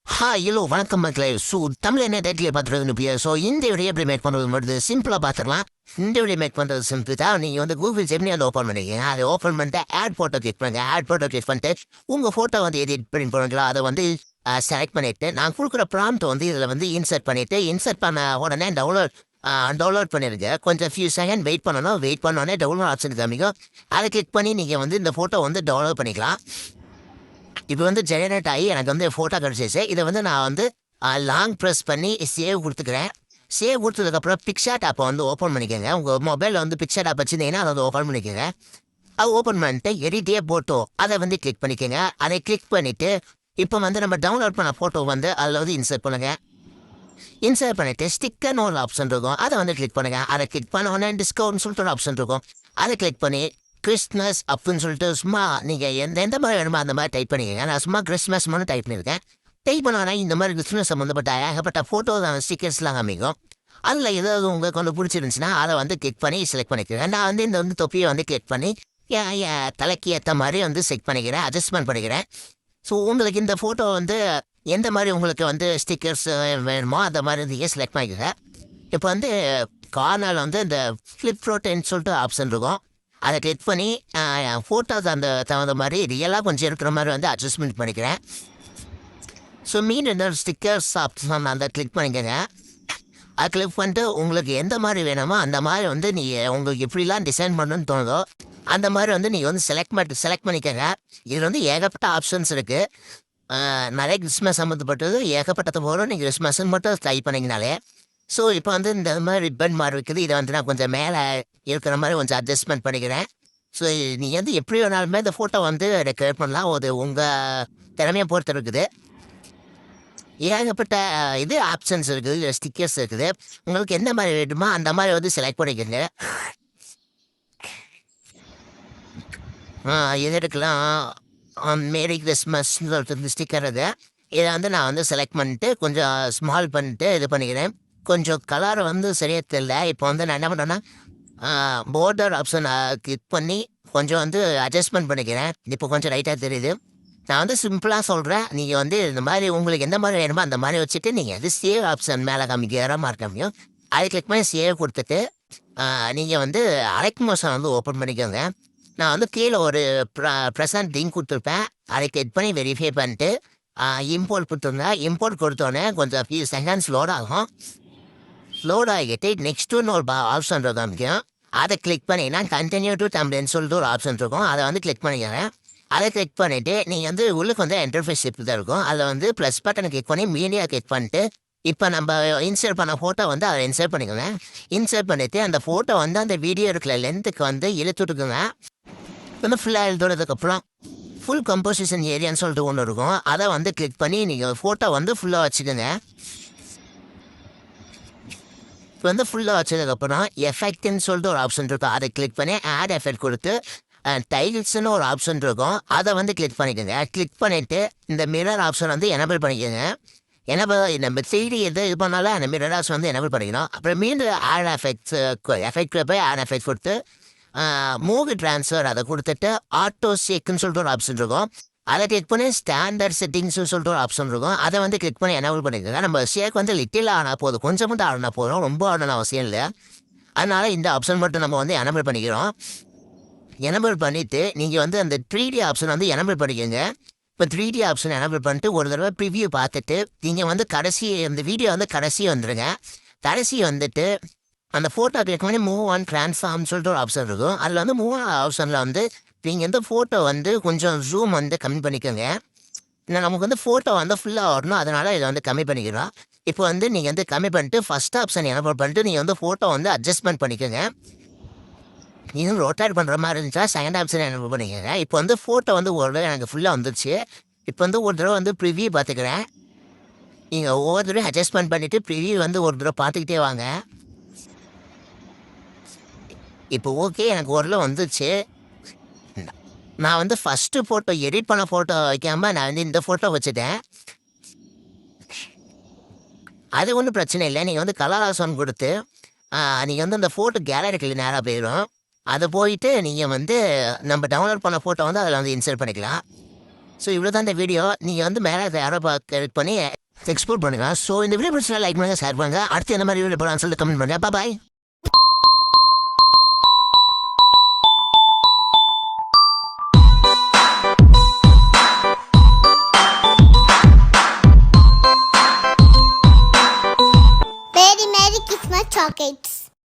Hello வணக்கம் மக்களே. தமிழ் என்ன டைட்டில் பார்த்துருது. இந்த வீடியோ எப்படி மேக் பண்ணுறது வருது சிம்பிளாக பார்த்துக்கலாம். இந்த வீடியோ மேக் பண்ணுறது சிம்பிள் தான். நீங்கள் கூகுள் ஜெமினி ஓப்பன் பண்ணிக்கங்க. அதை ஓப்பன் பண்ணிட்டு ஆட் ஃபோட்டோ கிளிக் பண்ணுங்க. ஆட் ஃபோட்டோ கிளிக் பண்ணிட்டு உங்கள் ஃபோட்டோ எடிட் பண்ணி போடுங்களா அதை செலக்ட் பண்ணிவிட்டு நான் கொடுக்குற ப்ராம்ப்ட் இதில் இன்சர்ட் பண்ணிவிட்டு இன்சர்ட் பண்ண உடனே டவுன்லோட் பண்ணிடுங்க. கொஞ்சம் ஃபியூ செகண்ட் வெயிட் பண்ணணும். வெயிட் பண்ணோடனே டவுன்லோட் ஆப்ஷன் காமிக்கும். அதை கிளிக் பண்ணி நீங்கள் இந்த ஃபோட்டோ டவுன்லோட் பண்ணிக்கலாம். இப்போ ஜெனரேட் ஆகி எனக்கு ஃபோட்டோ கிடச்சிச்சு. இதை நான் லாங் ப்ரெஸ் பண்ணி சேவ் கொடுத்துக்கிறேன். சேவ் கொடுத்ததுக்கப்புறம் பிக்சார்ட் ஆப்பை ஓப்பன் பண்ணிக்கோங்க. உங்கள் மொபைலில் பிக்சார்ட் ஆப் வச்சுருந்தீங்கன்னா அதை ஓப்பன் பண்ணிக்கோங்க. அது ஓப்பன் பண்ணிட்டு எடிட்டே ஃபோட்டோ அதை கிளிக் பண்ணிக்கோங்க. அதை கிளிக் பண்ணிவிட்டு இப்போ நம்ம டவுன்லோட் பண்ண ஃபோட்டோ அதில் இன்சர்ட் பண்ணுங்கள். இன்சர்ட் பண்ணிவிட்டு ஸ்டிக்கர்னு ஒரு ஆப்ஷன் இருக்கும். அதை கிளிக் பண்ணுங்கள். அதை கிளிக் பண்ண உடனே டிஸ்கவுண்ட் சொல்லிட்டு ஒரு ஆப்ஷன் இருக்கும். அதை கிளிக் பண்ணி கிறிஸ்மஸ் அப்படின்னு சொல்லிட்டு சும்மா நீங்கள் எந்த மாதிரி வேணுமோ அந்த மாதிரி டைப் பண்ணிக்கங்க. நான் சும்மா கிறிஸ்மஸ் மட்டும் டைப் பண்ணியிருக்கேன். டைப் பண்ணோன்னா இந்த மாதிரி கிறிஸ்மஸ் சம்மந்தப்பட்ட ஏகப்பட்ட ஃபோட்டோ ஸ்டிக்கர்ஸ்லாம் காமிக்கும். அதில் ஏதாவது உங்களுக்கு பிடிச்சிருந்துச்சுன்னா அதை கிளிக் பண்ணி செலக்ட் பண்ணிக்கிறேன். நான் இந்த தொப்பியை கிளிக் பண்ணி என் தலைக்கு ஏற்ற மாதிரி செட் பண்ணிக்கிறேன், அட்ஜஸ்ட்மெண்ட் பண்ணிக்கிறேன். ஸோ உங்களுக்கு இந்த ஃபோட்டோ எந்த மாதிரி உங்களுக்கு ஸ்டிக்கர்ஸ் வேணுமோ அந்த மாதிரி நீங்கள் செலக்ட் பண்ணிக்கிறேன். இப்போ கார்னரில் இந்த ஃப்ளிப் ப்ரோட்டேன்னு சொல்லிட்டு ஆப்ஷன் இருக்கும். அதை கிளிக் பண்ணி ஃபோட்டோஸ் அந்த தகுந்த மாதிரி ரியலாக கொஞ்சம் இருக்கிற மாதிரி அட்ஜஸ்ட்மெண்ட் பண்ணிக்கிறேன். ஸோ இந்த ஸ்டிக்கர்ஸ் ஆப்ஷன் அந்த கிளிக் பண்ணிக்கங்க. அதை கிளிக் பண்ணிட்டு உங்களுக்கு எந்த மாதிரி வேணுமோ அந்த மாதிரி நீங்கள் உங்களுக்கு எப்படிலாம் டிசைன் பண்ணணும்னு தோணுதோ அந்த மாதிரி நீங்கள் செலக்ட் பண்ணிக்கங்க. இதில் ஏகப்பட்ட ஆப்ஷன்ஸ் இருக்குது. நிறைய கிறிஸ்மஸ் சம்மந்தப்பட்டது ஏகப்பட்டது போகிறோம். நீங்கள் கிறிஸ்மஸ்ன்னு மட்டும் ட்ரை பண்ணிங்கனாலே ஸோ இப்போ இந்த மாதிரி ரிப்பன் மாதிரி இருக்குது. இதை நான் கொஞ்சம் மேலே இருக்கிற மாதிரி கொஞ்சம் அட்ஜஸ்ட்மெண்ட் பண்ணிக்கிறேன். ஸோ நீங்கள் எப்படி வேணாலுமே இந்த ஃபோட்டோ ரெக்கவர் பண்ணலாம். அது உங்கள் திறமையை பொறுத்து இருக்குது. ஏகப்பட்ட ஆப்ஷன்ஸ் இருக்குது, ஸ்டிக்கர்ஸ் இருக்குது. உங்களுக்கு எந்த மாதிரி வேணுமோ அந்த மாதிரி செலக்ட் பண்ணிக்கோங்க. இது இருக்கலாம் மேரி கிறிஸ்மஸ்ன்னு சொல்லிட்டு ஸ்டிக்கர் இது. இதை நான் செலக்ட் பண்ணிட்டு கொஞ்சம் ஸ்மால் பண்ணிட்டு இது பண்ணிக்கிறேன். கொஞ்சம் கலர் சரியாக தெரியல. இப்போ நான் என்ன பண்ணுறேன்னா போர்டர் ஆப்ஷன் கிளிக் பண்ணி கொஞ்சம் அட்ஜஸ்ட்மெண்ட் பண்ணிக்கிறேன். இப்போ கொஞ்சம் ரைட்டாக தெரியுது. நான் சிம்பிளாக சொல்கிறேன். நீங்கள் இந்த மாதிரி உங்களுக்கு எந்த மாதிரி வேணுமோ அந்த மாதிரி வச்சுட்டு நீங்கள் சேவ் ஆப்ஷன் மேலே காமிக்கிற மாதிரி காமிக்கும். அதை கிளிக் பண்ணி சேவ் கொடுத்துட்டு நீங்கள் அலைக் மோஷன் ஓப்பன் பண்ணிக்கோங்க. நான் கீழே ஒரு ப்ரெசன்ட் லிங்க் கொடுத்துருப்பேன். அதை கிளிக் பண்ணி வெரிஃபை பண்ணிட்டு இம்போர்ட் கொடுத்துருந்தேன். இம்போர்ட் கொடுத்தோன்னே கொஞ்சம் ஃபியூ செகண்ட்ஸ் லோட் ஆகும். லோட் ஆகிட்டு நெக்ஸ்ட்டுன்னு ஒரு ஆப்ஷன் இருக்கும். அதை கிளிக் பண்ணிங்கன்னா கண்டினியூ டு டெம்ப்ளேட்னு சொல்லிட்டு ஒரு ஆப்ஷன் இருக்கும். அதை கிளிக் பண்ணிக்கிறேன். அதை கிளிக் பண்ணிவிட்டு நீங்கள் உள்ளுக்கு இன்டர்ஃபேஸ் இப்படி தான் இருக்கும். அதில் ப்ளஸ் பட்டனை கிளிக் பண்ணி மீடியா கிளிக் பண்ணிட்டு இப்போ நம்ம இன்சர்ட் பண்ண ஃபோட்டோ அதை இன்சர்ட் பண்ணிக்கோங்க. இன்சர்ட் பண்ணிவிட்டு அந்த ஃபோட்டோ அந்த வீடியோ இருக்கிற லென்த்துக்கு இழுத்துட்டுக்குங்க. ஃபுல்லாக எழுதுறதுக்கப்புறம் ஃபுல் கம்போசிஷன் ஏரியான்னு சொல்லிட்டு ஒன்று இருக்கும். அதை கிளிக் பண்ணி நீங்கள் ஃபோட்டோ ஃபுல்லாக வச்சுக்கோங்க. இப்போ ஃபுல்லாக வச்சதுக்கப்புறம் எஃபெக்ட்னு சொல்லிட்டு ஒரு ஆப்ஷன் இருக்கும். அதை கிளிக் பண்ணி ஆட் எஃபெக்ட் கொடுத்து டைல்ஸ்னு ஒரு ஆப்ஷன் இருக்கும். அதை கிளிக் பண்ணிக்கோங்க. கிளிக் பண்ணிவிட்டு இந்த மிரர் ஆப்ஷன் எனபிள் பண்ணிக்கோங்க. நம்ம 3D இது பண்ணாலும் அந்த மிரர் ஆப்ஷன் எனபிள் பண்ணிக்கணும். அப்புறம் மீண்டும் ஆட் எஃபெக்ட் போய் ஆட் எஃபெக்ட் கொடுத்து மூவி ட்ரான்ஸ்ஃபர் அதை கொடுத்துட்டு ஆட்டோ ஷேக்குன்னு சொல்லிட்டு ஒரு ஆப்ஷன் இருக்கும். அதை கிளிக் பண்ணி ஸ்டாண்டர்ட் செட்டிங்ஸ்னு சொல்லிட்டு ஒரு ஆப்ஷன் இருக்கும். அதை கிளிக் பண்ணி எனபிள் பண்ணிக்கோங்க. நம்ம ஷேக் லிட்டில் ஆனால் போதும், கொஞ்சம் மட்டும் ஆடினா போதும், ரொம்ப ஆடணும் அவசியம் இல்லை. அதனால் இந்த ஆப்ஷன் மட்டும் நம்ம எனபிள் பண்ணிக்கிறோம். எனபிள் பண்ணிவிட்டு நீங்கள் அந்த 3D ஆப்ஷன் எனபிள் பண்ணிக்கோங்க. இப்போ 3D ஆப்ஷன் எனபிள் பண்ணிட்டு ஒரு தடவை ப்ரிவியூ பார்த்துட்டு நீங்கள் கடைசி அந்த வீடியோ கடைசி வந்துடுங்க. கடைசி வந்துட்டு அந்த ஃபோட்டோ கிளிக் பண்ணி மூவ் ஆன் ட்ரான்ஸ்ஃபார்ம்னு சொல்லிட்டு ஒரு ஆப்ஷன் இருக்கும். அதில் மூவ் ஆன் ஆப்ஷனில் நீங்கள் ஃபோட்டோ கொஞ்சம் ஜூம் கம்மி பண்ணிக்கோங்க. இல்லை நமக்கு ஃபோட்டோ ஃபுல்லாக வரணும். அதனால் இதை கம்மி பண்ணிக்கிறோம். இப்போ நீங்கள் கம்மி பண்ணிட்டு ஃபஸ்ட் ஆப்ஷன் எனபிள் பண்ணிட்டு நீங்கள் ஃபோட்டோ அட்ஜஸ்ட்மெண்ட் பண்ணிக்கோங்க. நீங்கள் ரொட்டேட் பண்ணுற மாதிரி இருந்துச்சா செகண்ட் ஆப்ஷன் எனபிள் பண்ணிக்கோங்க. இப்போ ஃபோட்டோ ஒரு தடவை எனக்கு ஃபுல்லாக வந்துருச்சு. இப்போ ஒரு தடவை ப்ரிவியூ பார்த்துக்கிறேன். நீங்கள் ஒவ்வொரு தடவை அட்ஜஸ்ட்மெண்ட் பண்ணிவிட்டு ப்ரிவியூ ஒரு தடவை பார்த்துக்கிட்டே வாங்க. இப்போ ஓகே எனக்கு ஒரு தடவை வந்துருச்சு. நான் ஃபஸ்ட்டு ஃபோட்டோ எடிட் பண்ண ஃபோட்டோ வைக்காமல் நான் இந்த ஃபோட்டோ வச்சுட்டேன். அது ஒன்றும் பிரச்சனை இல்லை. நீங்கள் கலர் ஆப்ஷன் கொடுத்து நீங்கள் அந்த ஃபோட்டோ கேலரிக்குள்ள நேராக போயிடும். அதை போயிட்டு நீங்கள் நம்ம டவுன்லோட் பண்ண ஃபோட்டோ அதில் இன்சர்ட் பண்ணிக்கலாம். ஸோ இவ்வளோ தான் இந்த வீடியோ. நீங்கள் வந்து மேலே யாரோ கிளிக் பண்ணி எக்ஸ்போர்ட் பண்ணுங்க. ஸோ இந்த வீடியோ பிடிச்சா லைக் பண்ணுங்க, ஷேர் பண்ணுங்க. அடுத்து என்ன மாதிரி வீடியோ போகலான்னு சொல்லிட்டு கமெண்ட் பண்ணுங்க. பாய். Very Merry Christmas chocolates.